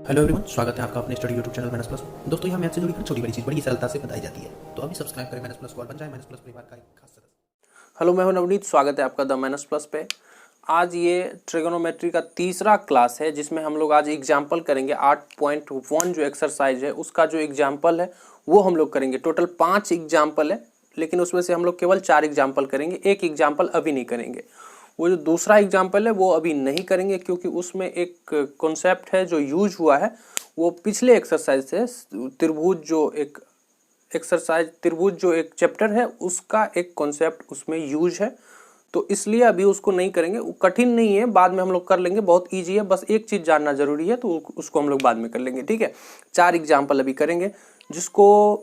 Hello everyone, स्वागत है आपका अपने study YouTube channel minus plus. दोस्तों, यहाँ मैथ से जुड़ी हर छोटी बड़ी चीज़ बड़ी सरलता से बताई जाती है, तो अभी सब्सक्राइब करें माइनस प्लस को और बन जाए माइनस प्लस परिवार का एक खास सदस्य। हेलो, मैं हूं नवनीत। स्वागत है आपका द माइनस प्लस पे। आज ये ट्रिगोनोमेट्री का तीसरा क्लास है जिसमें हम लोग आज एग्जाम्पल करेंगे। 8.1 जो एक्सरसाइज है उसका जो एग्जाम्पल है वो हम लोग करेंगे। टोटल 5 एग्जाम्पल है, लेकिन उसमें से हम लोग केवल 4 एग्जाम्पल करेंगे। एक एग्जाम्पल अभी नहीं करेंगे। वो जो दूसरा एग्जाम्पल है वो अभी नहीं करेंगे क्योंकि उसमें एक कॉन्सेप्ट है जो यूज हुआ है, वो पिछले एक्सरसाइज से त्रिभुज जो एक चैप्टर है उसका एक कॉन्सेप्ट उसमें यूज है, तो इसलिए अभी उसको नहीं करेंगे। वो कठिन नहीं है, बाद में हम लोग कर लेंगे, बहुत इजी है। बस एक चीज जानना जरूरी है, तो उसको हम लोग बाद में कर लेंगे। ठीक है, 4 एग्जाम्पल अभी करेंगे। जिसको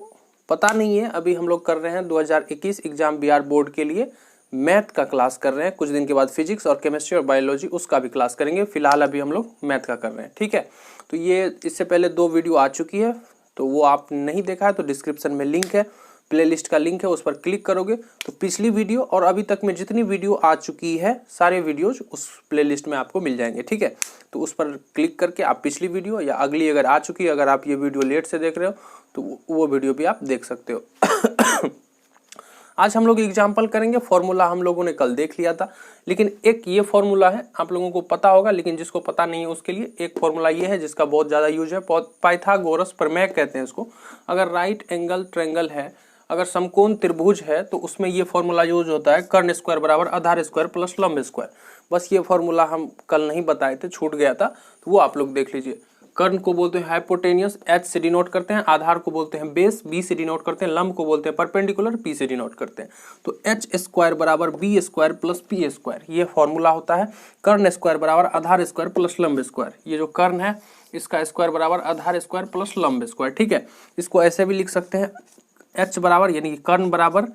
पता नहीं है, अभी हम लोग कर रहे हैं 2021 एग्जाम बिहार बोर्ड के लिए मैथ का क्लास कर रहे हैं। कुछ दिन के बाद फिजिक्स और केमिस्ट्री और बायोलॉजी उसका भी क्लास करेंगे। फिलहाल अभी हम लोग मैथ का कर रहे हैं। ठीक है, तो ये इससे पहले 2 वीडियो आ चुकी है, तो वो आप नहीं देखा है तो डिस्क्रिप्शन में लिंक है, प्लेलिस्ट का लिंक है, उस पर क्लिक करोगे तो पिछली वीडियो और अभी तक में जितनी वीडियो आ चुकी है सारे वीडियोज उस प्लेलिस्ट में आपको मिल जाएंगे। ठीक है, तो उस पर क्लिक करके आप पिछली वीडियो या अगली अगर आ चुकी है, अगर आप ये वीडियो लेट से देख रहे हो तो वो वीडियो भी आप देख सकते हो। आज हम लोग एग्जाम्पल करेंगे। फॉर्मूला हम लोगों ने कल देख लिया था, लेकिन एक ये फॉर्मूला है, आप लोगों को पता होगा, लेकिन जिसको पता नहीं है उसके लिए एक फॉर्मूला ये है जिसका बहुत ज़्यादा यूज है। पाइथागोरस प्रमेय कहते हैं इसको। अगर राइट एंगल ट्रायंगल है, अगर समकोण त्रिभुज है, तो उसमें ये फॉर्मूला यूज होता है, कर्ण स्क्वायर बराबर आधार स्क्वायर प्लस लंब स्क्वायर। बस ये फॉर्मूला हम कल नहीं बताए थे, छूट गया था, तो वो आप लोग देख लीजिए। कर्ण को बोलते हैं हाइपोटेनियस, H से डिनोट करते हैं। आधार को बोलते हैं बेस, B से डिनोट करते हैं। लंब को बोलते हैं परपेंडिकुलर, P से डिनोट करते हैं। तो H स्क्वायर बराबर B square plus P square, ये फॉर्मूला होता है। कर्ण स्क्वायर बराबर आधार स्क्वायर प्लस लंब स्क्वायर। ये जो कर्ण है इसका स्क्वायर बराबर आधार स्क्वायर प्लस लंब स्क्वायर। ठीक है, इसको ऐसे भी लिख सकते हैं, H बराबर यानी कि कर्ण बराबर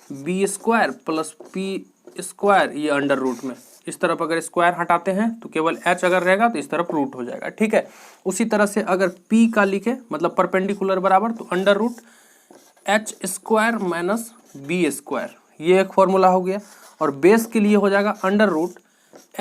B square plus P square, ये अंडर रूट में। इस तरफ अगर स्क्वायर हटाते हैं तो केवल H अगर रहेगा तो इस तरफ रूट हो जाएगा। ठीक है, उसी तरह से अगर P का लिखे मतलब परपेंडिकुलर बराबर, तो under root H square minus B square, ये एक फॉर्मूला हो गया। और बेस के लिए हो जाएगा under root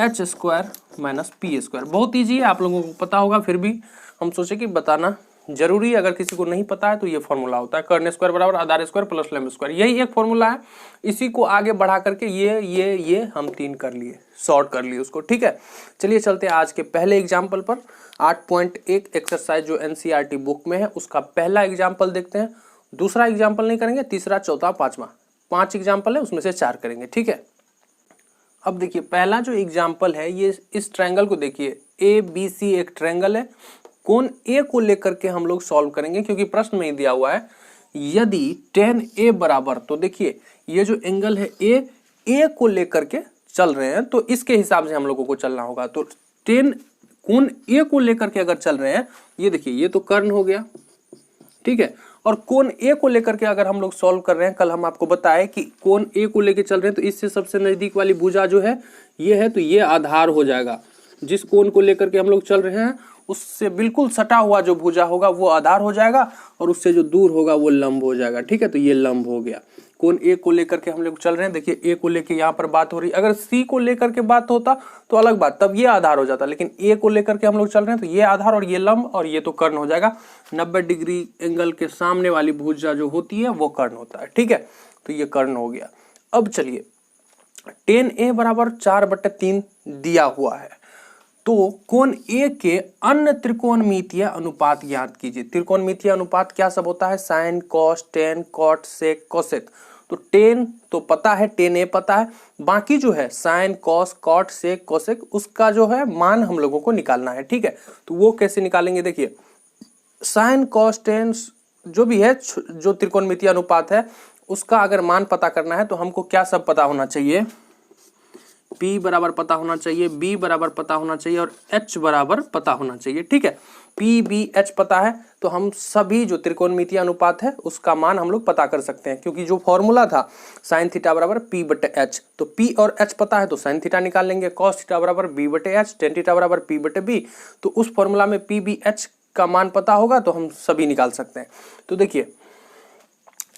H square minus P square. बहुत ईजी है, आप लोगों को पता होगा, फिर भी हम सोचे कि बताना जरूरी है। अगर किसी को नहीं पता है तो ये फॉर्मूला होता है, कर्ण स्क्वायर बराबर आधार स्क्वायर प्लस लंब स्क्वायर। यही एक फॉर्मूला है। इसी को आगे बढ़ा करके ये हम 3 कर लिए, शॉर्ट कर लिए उसको। ठीक है, चलिए चलते हैं आज के पहले एग्जाम्पल पर। 8.1 एक्सरसाइज जो NCERT बुक में है उसका पहला एग्जाम्पल देखते हैं। दूसरा एग्जाम्पल नहीं करेंगे, तीसरा, चौथा, पांचवा, 5 एग्जाम्पल है, उसमें से 4 करेंगे। ठीक है, अब देखिए पहला जो एग्जाम्पल है, ये इस ट्रायंगल को देखिए, ABC एक ट्रायंगल है। कोण A को लेकर के हम लोग सॉल्व करेंगे, क्योंकि प्रश्न में दिया हुआ है यदि tan A बराबर, तो देखिए ये जो एंगल है A को लेकर के चल रहे हैं, तो इसके हिसाब से हम लोगों को चलना होगा। तो कोण A को लेकर के अगर चल रहे हैं, ये देखिए ये तो कर्ण हो गया। ठीक है, और कोण A को लेकर के अगर हम लोग सॉल्व कर रहे हैं, कल हम आपको बताए कि कोण A को लेकर चल रहे हैं, तो इससे सबसे नजदीक वाली भुजा जो है ये है, तो ये आधार हो जाएगा। जिस कोण को लेकर के हम लोग चल रहे हैं उससे बिल्कुल सटा हुआ जो भुजा होगा वो आधार हो जाएगा, और उससे जो दूर होगा वो लंब हो जाएगा। ठीक है, तो ये लंब हो गया। कोण A को लेकर के हम लोग चल रहे हैं, देखिए A को लेकर यहाँ पर बात हो रही है। अगर C को लेकर के बात होता तो अलग बात, तब ये आधार हो जाता, लेकिन A को लेकर के हम लोग चल रहे हैं, तो ये आधार और ये लंब, और ये तो कर्ण हो जाएगा। 90 डिग्री एंगल के सामने वाली भुजा जो होती है वो कर्ण होता है। ठीक है, तो ये कर्ण हो गया। अब चलिए, tan A बराबर 4/3 दिया हुआ है, तो कोण A के अन्य त्रिकोणमितीय अनुपात ज्ञात कीजिए। त्रिकोणमितीय अनुपात क्या सब होता है? Sign, cos, tan, cot, sec, cosec. तो टेन तो पता है, tan A पता है, बाकी जो है sign, cos, cot, sec, cosec, उसका जो है मान हम लोगों को निकालना है। ठीक है, तो वो कैसे निकालेंगे? देखिए, साइन, कॉस, टेन जो भी है, जो त्रिकोणमितीय अनुपात है, उसका अगर मान पता करना है तो हमको क्या सब पता होना चाहिए? P बराबर पता होना चाहिए, B बराबर पता होना चाहिए, और H बराबर पता होना चाहिए। ठीक है, P, B, H पता है, तो हम सभी जो त्रिकोणमितीय अनुपात है उसका मान हम लोग पता कर सकते हैं, क्योंकि जो फॉर्मूला था साइन थीटा बराबर P/H, तो P और H पता है तो साइन थीटा निकाल लेंगे। कॉस थीटा बराबर B/H, टेन थीटा बराबर P/B, तो उस फॉर्मूला में P, B, H का मान पता होगा तो हम सभी निकाल सकते हैं। तो देखिए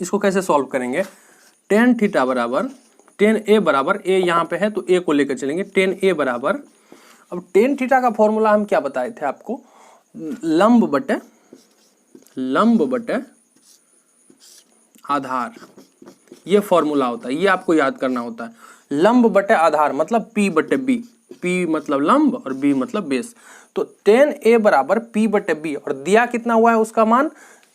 इसको कैसे सॉल्व करेंगे? टेन थीटा बराबर टेन A बराबर, A यहाँ पे है तो A को लेकर चलेंगे। टेन A बराबर, अब टेन थीटा का फॉर्मूला हम क्या बताए थे आपको? लंब बटे आधार, ये फॉर्मूला होता है, ये आपको याद करना होता है। लंब बटे आधार मतलब P बटे B, P मतलब लंब और B मतलब बेस। तो tan A बराबर P बटे B, और दिया कितना हुआ है उसका मान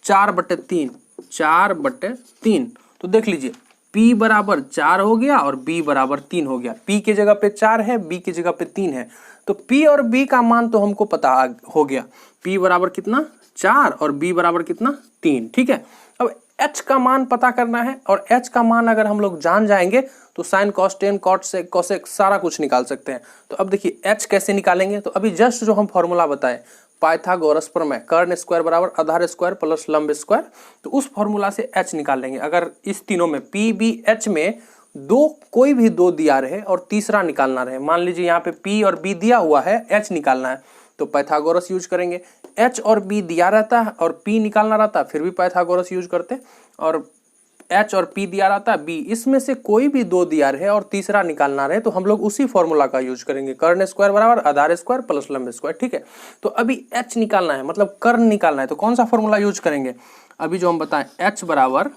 4/3, 4/3। तो देख लीजिए P बराबर 4 हो गया और B बराबर 3 हो गया। P की जगह पे 4 है, B की जगह पे 3 है, तो P और B का मान तो हमको पता हो गया। P बराबर कितना 4 और B बराबर कितना 3, ठीक है। अब H का मान पता करना है, और H का मान अगर हम लोग जान जाएंगे तो साइन कॉस टेन कॉट से कोसेक सारा कुछ निकाल सकते हैं। तो अब देखिए H कैसे निकालेंगे, तो अभी जस्ट जो हम फॉर्मूला बताए पाइथागोरस प्रमेय, कर्ण स्क्वायर बराबर आधार स्क्वायर प्लस लंब स्क्वायर, तो उस फॉर्मूला से H निकाल लेंगे। अगर इस तीनों में P B H में कोई भी दो दिया रहे और तीसरा निकालना रहे, मान लीजिए यहाँ पे P और B दिया हुआ है, H निकालना है तो पाइथागोरस यूज करेंगे। H और B दिया रहता है और P निकालना रहता है, फिर भी पाइथागोरस यूज करते। और H और P दिया रहता है, B, इसमें से कोई भी दो दिया रहे और तीसरा निकालना रहे तो हम लोग उसी फॉर्मूला का यूज करेंगे, कर्ण स्क्वायर बराबर आधार स्क्वायर प्लस लंब स्क्वायर, ठीक है। तो अभी H निकालना है मतलब कर्ण निकालना है, तो कौन सा फॉर्मूला यूज करेंगे, अभी जो हम बताएं H बराबर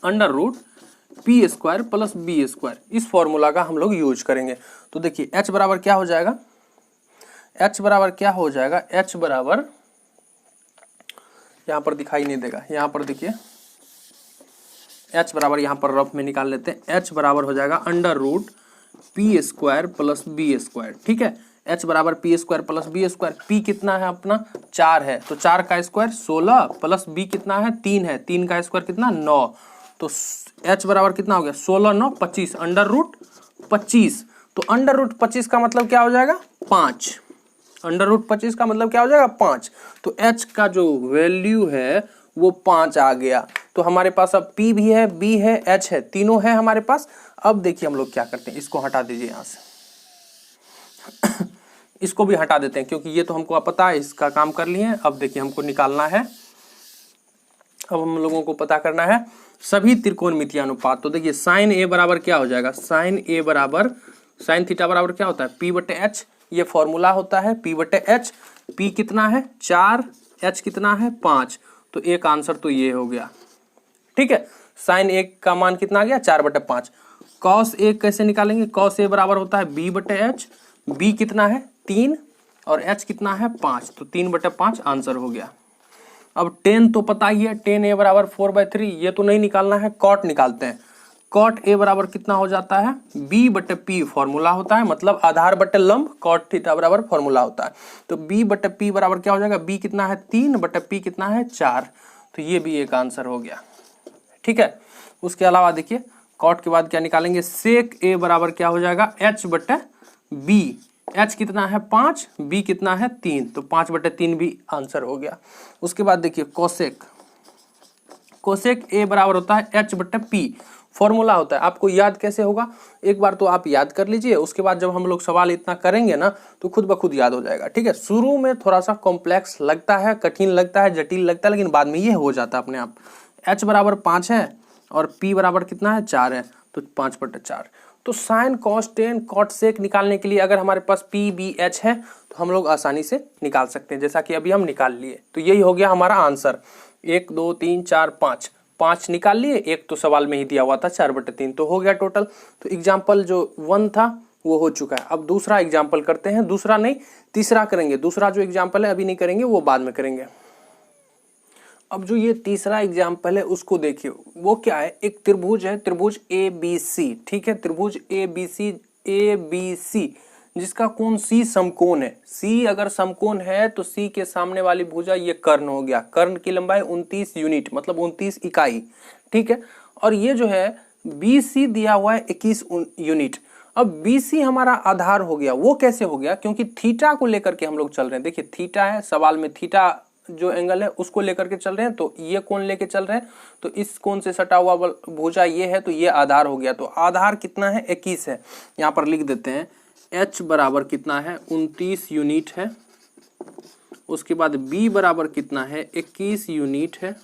√P square plus B square, इस फॉर्मूला का हम लोग यूज करेंगे। तो देखिए H बराबर क्या हो जाएगा, H बराबर क्या हो जाएगा, H बराबर यहाँ पर दिखाई नहीं देगा, यहाँ पर देखिए H बराबर यहाँ पर रफ में निकाल लेते हैं। H बराबर हो जाएगा √P square plus B square, ठीक है। H बराबर P square plus B square, P कितना है अपना 4 है, तो 4 का स्क्वायर 16 प्लस B कितना है 3 है, 3 का स्क्वायर कितना 9, तो H बराबर कितना हो गया 16 9 25, √25। तो √25 का मतलब क्या हो जाएगा 5, √25 का मतलब क्या हो जाएगा 5। तो H का जो वैल्यू है वो 5 आ गया। तो हमारे पास अब P भी है, B है, H है, तीनों है हमारे पास। अब देखिए हम लोग क्या करते हैं, इसको हटा दीजिए यहाँ से इसको भी हटा देते हैं क्योंकि ये तो हमको पता है, इसका काम कर लिए हैं। अब देखिए हमको निकालना है, अब हम लोगों को पता करना है सभी त्रिकोणमितीय अनुपात। तो देखिए साइन A बराबर क्या हो जाएगा, साइन A बराबर साइन थीटा बराबर क्या होता है P बटे H, ये फॉर्मूला होता है P बटे H। P कितना है 4, H कितना है 5, तो एक आंसर तो ये हो गया, ठीक है। साइन A का मान कितना आ गया 4/5। कॉस A कैसे निकालेंगे, कॉस A बराबर होता है B बटे H, B कितना है 3 और H कितना है 5, तो 3/5 आंसर हो गया। अब टेन तो पता ही है, टेन A बराबर 4/3, ये तो नहीं निकालना है, कॉट निकालते हैं। कॉट A बराबर कितना हो जाता है B बटे P, फॉर्मूला होता है मतलब आधार बटे लंब, कॉट थीटा बराबर फॉर्मूला होता है। तो B बटे P बराबर क्या हो जाएगा, B कितना है 3 बटे P कितना है 4, तो ये भी एक आंसर हो गया, ठीक है। उसके अलावा देखिए कॉट के बाद क्या निकालेंगे, सेक A बराबर क्या हो जाएगा H बटे B, H कितना है 5, B कितना है 3, तो 5/3 भी आंसर हो गया। उसके बाद देखिए कोसेक, कोसेक A बराबर होता है H बटे P, फॉर्मूला होता है। आपको याद कैसे होगा, एक बार तो आप याद कर लीजिए, उसके बाद जब हम लोग सवाल इतना करेंगे ना तो खुद ब खुद याद हो जाएगा, ठीक है। शुरू में थोड़ा सा कॉम्प्लेक्स लगता है, कठिन लगता है, जटिल लगता है, लेकिन बाद में ये हो जाता है अपने आप। H बराबर 5 है और P बराबर कितना है 4 है, तो 5/4। तो sine cos tan cot sec निकालने के लिए अगर हमारे पास P B H है तो हम लोग आसानी से निकाल सकते हैं, जैसा कि अभी हम निकाल लिए। तो यही हो गया हमारा आंसर, 1 2 3 4 5 निकाल लिए, एक तो सवाल में ही दिया हुआ था 4/3, तो हो गया टोटल। तो एग्जाम्पल जो 1 था वो हो चुका है। अब दूसरा एग्जाम्पल करते हैं, दूसरा नहीं तीसरा करेंगे। दूसरा जो एग्जाम्पल है अभी नहीं करेंगे, वो बाद में करेंगे। अब जो ये तीसरा एग्जाम्पल है उसको देखिए, वो क्या है, एक त्रिभुज है, त्रिभुज ABC, ठीक है। त्रिभुज ABC जिसका कोण C समकोण है। C अगर समकोण है तो C के सामने वाली भुजा ये कर्ण हो गया, कर्ण की लंबाई 29 यूनिट मतलब 29 इकाई, ठीक है। और ये जो है BC दिया हुआ है 21 यूनिट। अब BC हमारा आधार हो गया, वो कैसे हो गया, क्योंकि थीटा को लेकर के हम लोग चल रहे हैं। देखिए थीटा है, सवाल में थीटा जो एंगल है उसको लेकर के चल रहे हैं, तो ये कोण लेके चल रहे हैं, तो इस कोण से सटा हुआ भुजा ये है, तो ये आधार हो गया। तो आधार कितना है 21 है, यहाँ पर लिख देते हैं। H बराबर कितना है 29 यूनिट है। उसके बाद B बराबर कितना है 21 यूनिट है।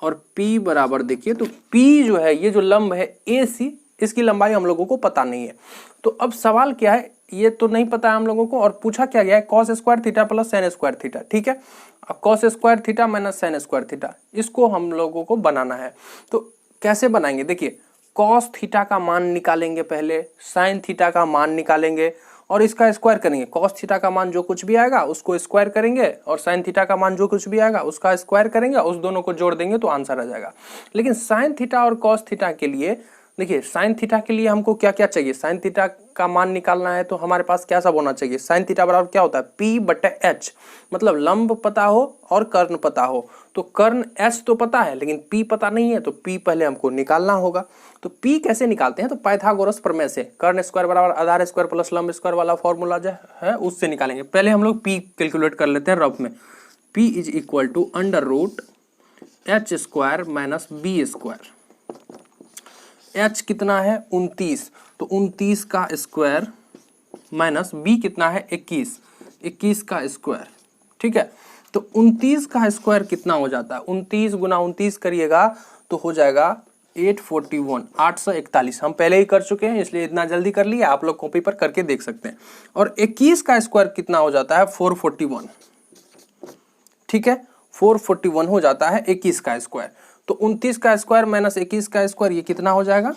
और P बराबर देखिए, तो P जो है ये जो लंब है AC, इसकी लंबाई हम लोगों को पता नहीं है। तो अब सवाल क्या है, ये तो नहीं पता है हम लोगों को, और पूछा क्या गया है cos square theta plus sine square theta, ठीक है। अब cos square theta minus sine square theta, इसको हम लोगों को बनाना है। तो कैसे बनाएंगे, देखिए कॉस थीटा का मान निकालेंगे पहले, साइन थीटा का मान निकालेंगे और इसका स्क्वायर करेंगे। कॉस थीटा का मान जो कुछ भी आएगा उसको स्क्वायर करेंगे और साइन थीटा का मान जो कुछ भी आएगा उसका स्क्वायर करेंगे, उस दोनों को जोड़ देंगे तो आंसर आ जाएगा। लेकिन साइन थीटा और कॉस थीटा के लिए देखिए, साइन थीटा के लिए हमको क्या क्या चाहिए, साइन थीटा का मान निकालना है तो हमारे पास क्या सब होना चाहिए, साइन थीटा बराबर क्या होता है P/H, मतलब लंब पता हो और कर्ण पता हो। तो कर्ण H तो पता है लेकिन P पता नहीं है, तो P पहले हमको निकालना होगा। तो P कैसे निकालते हैं, तो पाइथागोरस प्रमेय से कर्ण स्क्वायर बराबर आधार स्क्वायर प्लस लंब स्क्वायर वाला फॉर्मूला जो है उससे निकालेंगे। पहले हम लोग P कैलकुलेट कर लेते हैं रफ में। P = √H² minus B square. H कितना है 29, तो 29 का स्क्वायर माइनस B कितना है 21, 21 का स्क्वायर, ठीक है। तो 29 का स्क्वायर कितना हो जाता है, 29 गुना 29 करिएगा तो हो जाएगा 841, 841। हम पहले ही कर चुके हैं इसलिए इतना जल्दी कर लिया, आप लोग कॉपी पर करके देख सकते हैं। और 21 का स्क्वायर कितना हो जाता है 441, ठीक है, 441 हो जाता है 21 का स्क्वायर। तो 29 का स्क्वायर माइनस 21 का स्क्वायर ये कितना हो जाएगा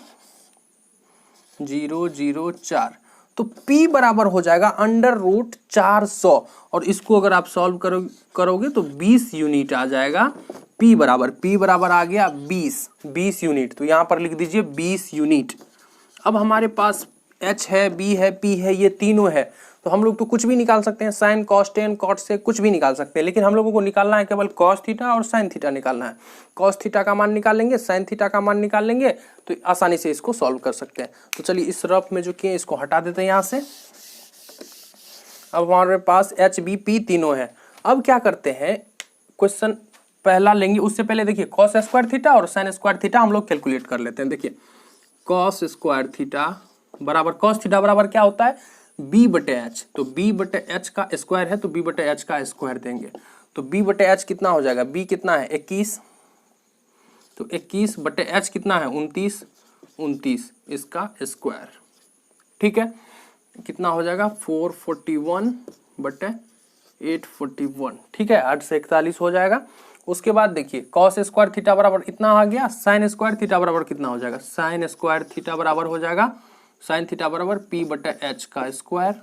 004। तो P बराबर हो जाएगा √400 और इसको अगर आप सॉल्व करोगे तो 20 यूनिट आ जाएगा। P बराबर आ गया 20 यूनिट, तो यहां पर लिख दीजिए 20 यूनिट। अब हमारे पास H है, B है, P है, ये तीनों है, तो हम लोग तो कुछ भी निकाल सकते हैं, साइन कॉस टेन कॉट से कुछ भी निकाल सकते हैं, लेकिन हम लोगों को निकालना है केवल कॉस थीटा और साइन थीटा निकालना है। कॉस थीटा का मान निकाल लेंगे, साइन थीटा का मान निकाल लेंगे तो आसानी से इसको सॉल्व कर सकते हैं। तो चलिए इस रफ में जो किए इसको हटा देते हैं यहाँ से। अब हमारे पास H, B, P तीनों है। अब क्या करते हैं, क्वेश्चन पहला लेंगे, उससे पहले देखिए कॉस स्क्वायर थीटा और साइन स्क्वायर थीटा हम लोग कैलकुलेट कर लेते हैं। देखिए कॉस स्क्वायर थीटा बराबर, कॉस थीटा बराबर क्या होता है B/H, तो B/H का स्क्वायर है तो B/H का स्क्वायर देंगे। तो B/H कितना हो जाएगा, B कितना है 21, तो 21/H कितना है 29 इसका स्क्वायर, ठीक है, कितना हो जाएगा 441/841, ठीक है, 8 से 41 हो जाएगा। उसके बाद देखिए कॉस स्क्वायर थीटा बराबर इतना आ गया, साइन स्क्वायर थीटा बराबर कितना हो जाएगा, साइन स्क्वायर थीटा बराबर हो जाएगा, साइन थीटा बराबर P/H का स्क्वायर,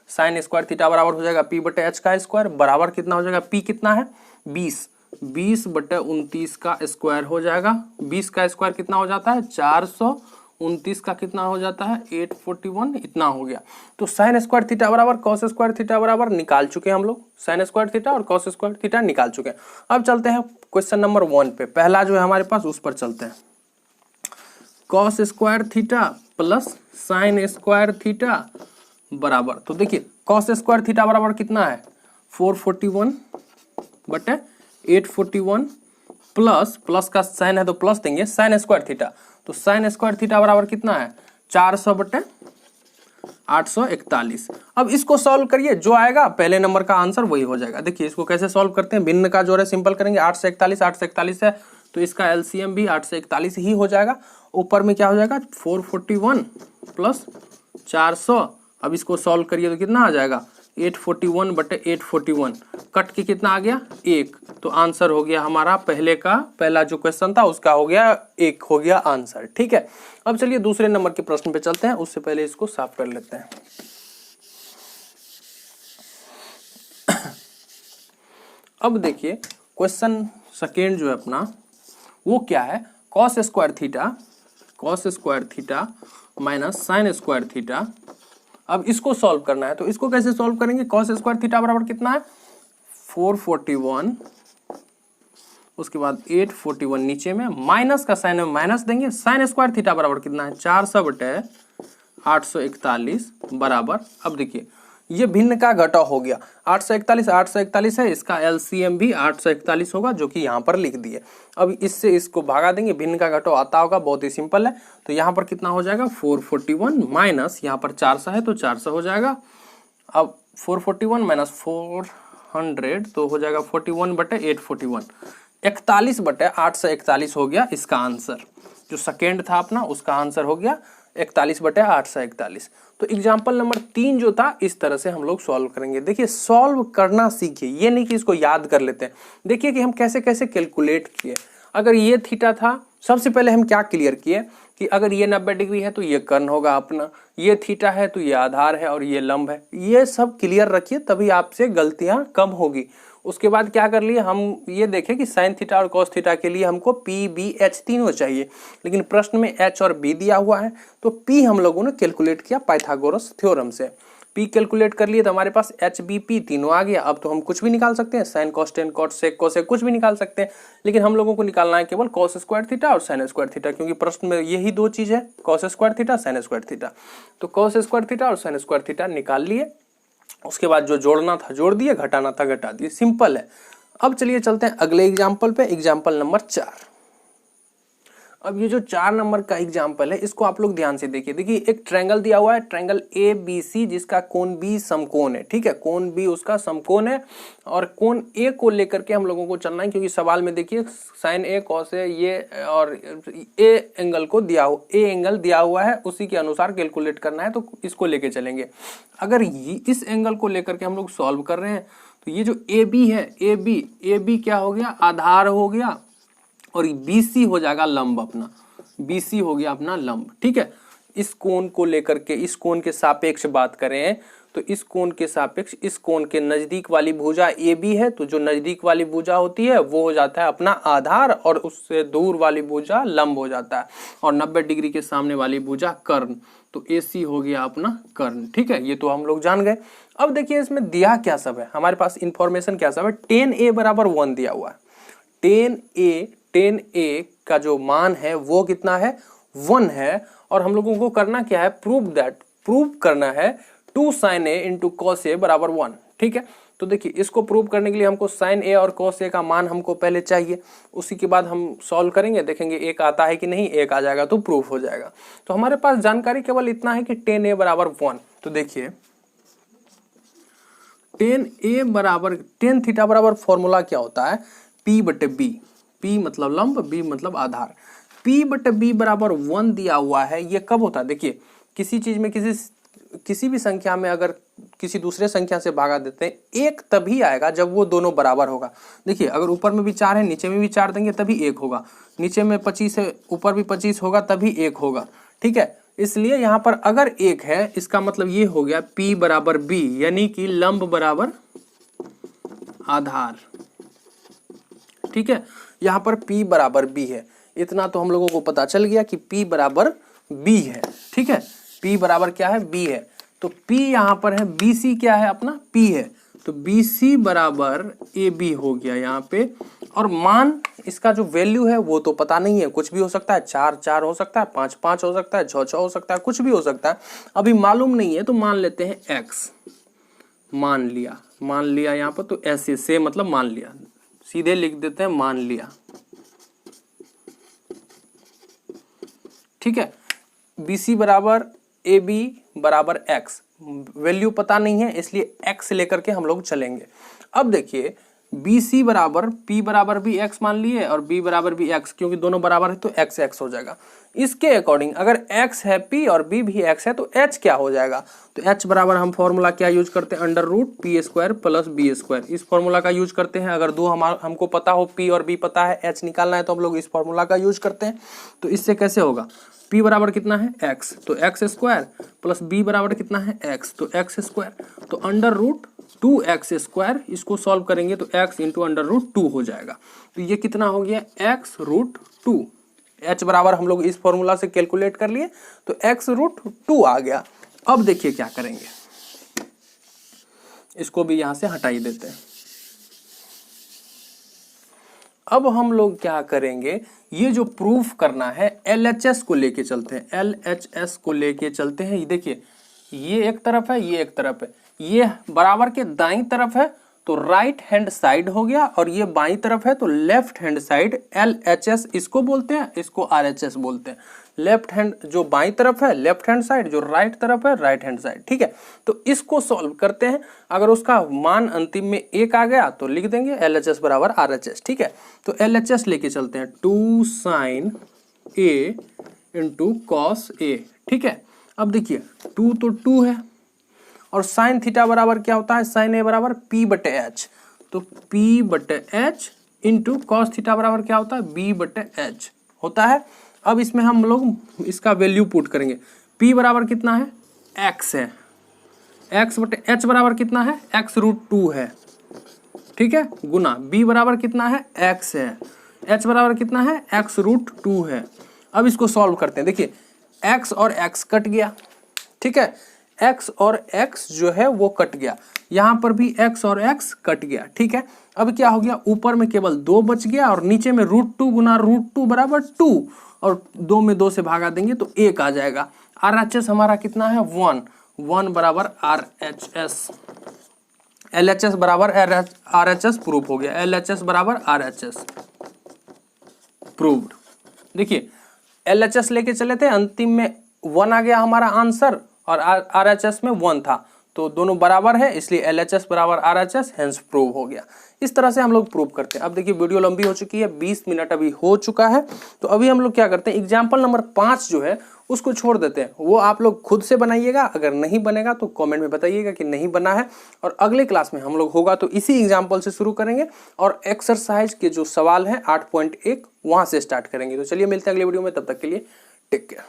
साइन स्क्वायर थीटा बराबर हो जाएगा P/H का स्क्वायर, बराबर कितना हो जाएगा, P कितना है 20/29 का स्क्वायर हो जाएगा। 20 का स्क्वायर कितना हो जाता है 400, 29 का कितना हो जाता है 841, इतना हो गया। तो साइन स्क्वायर थीटा बराबर कॉस स्क्वायर थीटा बराबर निकाल चुके हैं हम लोग, साइन स्क्वायर थीटा और कॉस स्क्वायर थीटा निकाल चुके हैं। अब चलते हैं क्वेश्चन नंबर 1 पे, पहला जो है हमारे पास उस पर चलते हैं। Cos square theta plus sine square theta बराबर, तो देखिए कॉस स्क्वायर थीटा बराबर कितना है 441/841 प्लस का साइन है तो प्लस देंगे, साइन स्क्वायर थीटा, तो साइन स्क्वायर थीटा बराबर कितना है 400/841। अब इसको सॉल्व करिए, जो आएगा पहले नंबर का आंसर वही हो जाएगा। देखिए इसको कैसे सॉल्व करते हैं, भिन्न का जोड़ है सिंपल करेंगे, 8 से 41 है तो इसका एलसीएम भी 8 से 41 ही हो जाएगा। ऊपर में क्या हो जाएगा 441 प्लस 400, अब इसको सॉल्व करिए तो कितना आ जाएगा 841/841, कट के कितना आ गया 1, तो आंसर हो गया हमारा पहला जो क्वेश्चन था उसका हो गया 1 हो गया आंसर, ठीक है। अब चलिए दूसरे नंबर के प्रश्न पे चलते हैं, उससे पहले इसको साफ कर लेते हैं। अब देखिए क्वेश्चन सेकेंड जो है अपना वो क्या है, cos square theta minus sine square theta. अब इसको सॉल्व करना है, तो इसको कैसे सॉल्व करेंगे, कॉस स्क्वायर थीटा बराबर कितना है 441, उसके बाद 841 नीचे में माइनस का साइन में माइनस देंगे, साइन स्क्वायर थीटा बराबर कितना है 400/841 बराबर, अब देखिए ये भिन्न का घटाव हो गया, 841 है, इसका एलसीएम भी 841 होगा जो कि यहाँ पर लिख दिए। अब इससे इसको भागा देंगे, भिन्न का घटाव आता होगा, बहुत ही सिंपल है। तो यहाँ पर कितना हो जाएगा 441 माइनस यहाँ पर 400 है तो 400 हो जाएगा। अब 441 माइनस 400 तो हो जाएगा 41/841, 41/841 हो गया इसका आंसर। जो सेकेंड था अपना उसका आंसर हो गया 41/841। तो एग्जाम्पल नंबर 3 जो था इस तरह से हम लोग सॉल्व करेंगे। देखिए सॉल्व करना सीखिए, ये नहीं कि इसको याद कर लेते हैं। देखिए कि हम कैसे कैसे कैलकुलेट किए। अगर ये थीटा था, सबसे पहले हम क्या क्लियर किए कि अगर ये 90 डिग्री है तो ये कर्ण होगा अपना, ये थीटा है तो ये आधार है और ये लंब है। ये सब क्लियर रखिए, तभी आपसे गलतियां कम होगी। उसके बाद क्या कर लिए हम, ये देखें कि साइन थीटा और कॉस थीटा के लिए हमको पी बी एच तीनों चाहिए, लेकिन प्रश्न में एच और बी दिया हुआ है। तो पी हम लोगों ने कैलकुलेट किया पाइथागोरस थ्योरम से। पी कैलकुलेट कर लिए तो हमारे पास एच बी पी तीनों आ गया। अब तो हम कुछ भी निकाल सकते हैं, sine cos tan cot sec cosec कुछ भी निकाल सकते हैं, लेकिन हम लोगों को निकालना है केवल कॉस स्क्वायर थीटा और साइन स्क्वायर थीटा, क्योंकि प्रश्न में यही दो चीज है, cos square theta sine square theta. तो कॉस स्क्वायर थीटा और साइन स्क्वायर थीटा निकाल लिए। उसके बाद जो जोड़ना था जोड़ दिए, घटाना था घटा दिए, सिंपल है। अब चलिए चलते हैं अगले एग्जाम्पल पे, एग्जाम्पल नंबर 4। अब ये जो 4 नंबर का एग्जाम्पल है इसको आप लोग ध्यान से देखिए। देखिए एक ट्रायंगल दिया हुआ है, ट्रायंगल ए बी सी, जिसका कोण बी समकोण है। ठीक है, कोण बी उसका समकोण है और कोण ए को लेकर के हम लोगों को चलना है, क्योंकि सवाल में देखिए साइन ए कॉस ए ये और ए एंगल को दिया हुआ, ए एंगल दिया हुआ है, उसी के अनुसार कैलकुलेट करना है, तो इसको लेके चलेंगे। अगर इस एंगल को लेकर के हम लोग सॉल्व कर रहे हैं तो ये जो ए बी है, ए बी क्या हो गया, आधार हो गया, और BC हो जाएगा लंब अपना, BC हो गया अपना लंब। ठीक है, इस कोण को लेकर के, इस कोण के सापेक्ष बात करें तो इस कोण के सापेक्ष इस कोण के नजदीक वाली भुजा AB है, तो जो नजदीक वाली भुजा होती है वो हो जाता है अपना आधार, और उससे दूर वाली भुजा लंब हो जाता है, और 90 डिग्री के सामने वाली भुजा कर्ण, तो AC हो गया अपना कर्ण। ठीक है, ये तो हम लोग जान गए। अब देखिए इसमें दिया क्या सब है, हमारे पास इंफॉर्मेशन क्या सब है। tan A बराबर 1 दिया हुआ है। tan A का जो मान है वो कितना है, 1 है, और हम लोगों को करना क्या है, प्रूव करना है 2 sin A into cos A बराबर 1। ठीक है, तो देखिए इसको प्रूव करने के लिए हमको sin A और cos A का मान हमको पहले चाहिए, उसी के बाद हम सॉल्व करेंगे, देखेंगे एक आता है कि नहीं, एक आ जाएगा तो प्रूफ हो जाएगा। तो हमारे पास जानकारी केवल इतना है कि tan A बराबर 1। तो देखिए tan थीटा बराबर फॉर्मूला क्या होता है, P/B, P मतलब लंब, B मतलब आधार। P/B बराबर 1 दिया हुआ है। ये कब होता है, देखिए किसी चीज में किसी भी संख्या में अगर किसी दूसरे संख्या से भागा देते हैं, एक तभी आएगा जब वो दोनों बराबर होगा। देखिए अगर ऊपर में भी 4 है, नीचे में भी 4 देंगे तभी 1 होगा, नीचे में 25 है, ऊपर भी 25 होगा तभी 1 होगा। ठीक है, इसलिए यहाँ पर अगर 1 है, इसका मतलब ये हो गया P/B, यानी कि लंब बराबर आधार। ठीक है, यहाँ पर P/B है, इतना तो हम लोगों को पता चल गया कि P/B है। ठीक है, P बराबर क्या है, B है, तो P यहाँ पर है, BC क्या है अपना, P है, तो BC बराबर AB हो गया यहाँ पे। और मान इसका जो वैल्यू है वो तो पता नहीं है, कुछ भी हो सकता है, 4 हो सकता है, 5 हो सकता है, 6 हो सकता है, कुछ भी हो सकता है, अभी मालूम नहीं है। तो मान लेते हैं X, मान लिया यहाँ पर, तो ऐसे से मतलब मान लिया, सीधे लिख देते हैं मान लिया। ठीक है, BC बराबर AB बराबर X, वैल्यू पता नहीं है इसलिए X लेकर के हम लोग चलेंगे। अब देखिए BC बराबर P बराबर भी X मान लिए और B बराबर भी X, क्योंकि दोनों बराबर है तो X हो जाएगा। इसके अकॉर्डिंग अगर X है P और B भी X है तो H क्या हो जाएगा, तो H बराबर हम फॉर्मूला क्या यूज करते हैं, √P² प्लस B², इस फॉर्मूला का यूज करते हैं। अगर दो हमको पता हो, P और B पता है, H निकालना है तो हम लोग इस फॉर्मूला का यूज करते हैं। तो इससे कैसे होगा, P बराबर कितना है X, तो X² प्लस B बराबर कितना है X, तो X², तो √2X², इसको सॉल्व करेंगे तो X इंटू √2 हो जाएगा। तो ये कितना हो गया, X√2। H बराबर हम लोग इस फॉर्मूला से कैलकुलेट कर लिए तो X√2 आ गया। अब देखिए क्या करेंगे, इसको भी यहां से हटाई देते हैं। अब हम लोग क्या करेंगे, ये जो प्रूफ करना है LHS को लेके चलते हैं, LHS को लेके चलते हैं। देखिए ये एक तरफ है, ये एक तरफ है, ये बराबर के दाईं तरफ है तो राइट हैंड साइड हो गया, और ये बाईं तरफ है तो लेफ्ट हैंड साइड। LHS इसको बोलते हैं, इसको RHS बोलते हैं। लेफ्ट हैंड जो बाईं तरफ है लेफ्ट हैंड साइड, जो राइट तरफ है राइट हैंड साइड। ठीक है, तो इसको सॉल्व करते हैं। अगर उसका मान अंतिम में 1 आ गया तो लिख देंगे LHS बराबर RHS। ठीक है, तो LHS लेके चलते हैं, 2 sin A into cos A। ठीक है। अब देखिए 2 तो 2 है और साइन थीटा बराबर क्या होता है, साइन ए बराबर P बटे एच, तो P बटे एच इंटू कॉस थीटा बराबर क्या होता है, B बटे एच होता है। अब इसमें हम लोग इसका वैल्यू पुट करेंगे। P बराबर कितना है, x है, x बटे एच बराबर कितना है, x रूट 2 है, ठीक है, गुना B बराबर कितना है, x है, h बराबर कितना है, x रूट 2 है। अब इसको सॉल्व करते हैं। देखिए x और x कट गया, ठीक है, x और x जो है वो कट गया, यहाँ पर भी x और x कट गया, ठीक है। अब क्या हो गया, ऊपर में केवल 2 बच गया और नीचे में रूट 2 गुना रूट 2 बराबर 2 और 2 में 2 से भागा देंगे तो 1 आ जाएगा। RHS हमारा कितना है, 1 बराबर RHS, LHS बराबर RHS प्रूफ हो गया, LHS बराबर RHS प्रूव्ड। देखिए LHS लेके चले थे, अंतिम में 1 आ गया हमारा आंसर और RHS में 1 था, तो दोनों बराबर है इसलिए LHS बराबर RHS हेंस प्रूव हो गया। इस तरह से हम लोग प्रूव करते हैं। अब देखिए वीडियो लंबी हो चुकी है, 20 मिनट अभी हो चुका है, तो अभी हम लोग क्या करते हैं, एग्जाम्पल नंबर 5 जो है उसको छोड़ देते हैं, वो आप लोग खुद से बनाइएगा, अगर नहीं बनेगा तो कमेंट में बताइएगा कि नहीं बना है, और अगले क्लास में हम लोग होगा तो इसी एग्जाम्पल से शुरू करेंगे और एक्सरसाइज के जो सवाल है 8.1 वहां से स्टार्ट करेंगे। तो चलिए मिलते हैं अगले वीडियो में, तब तक के लिए टेक केयर।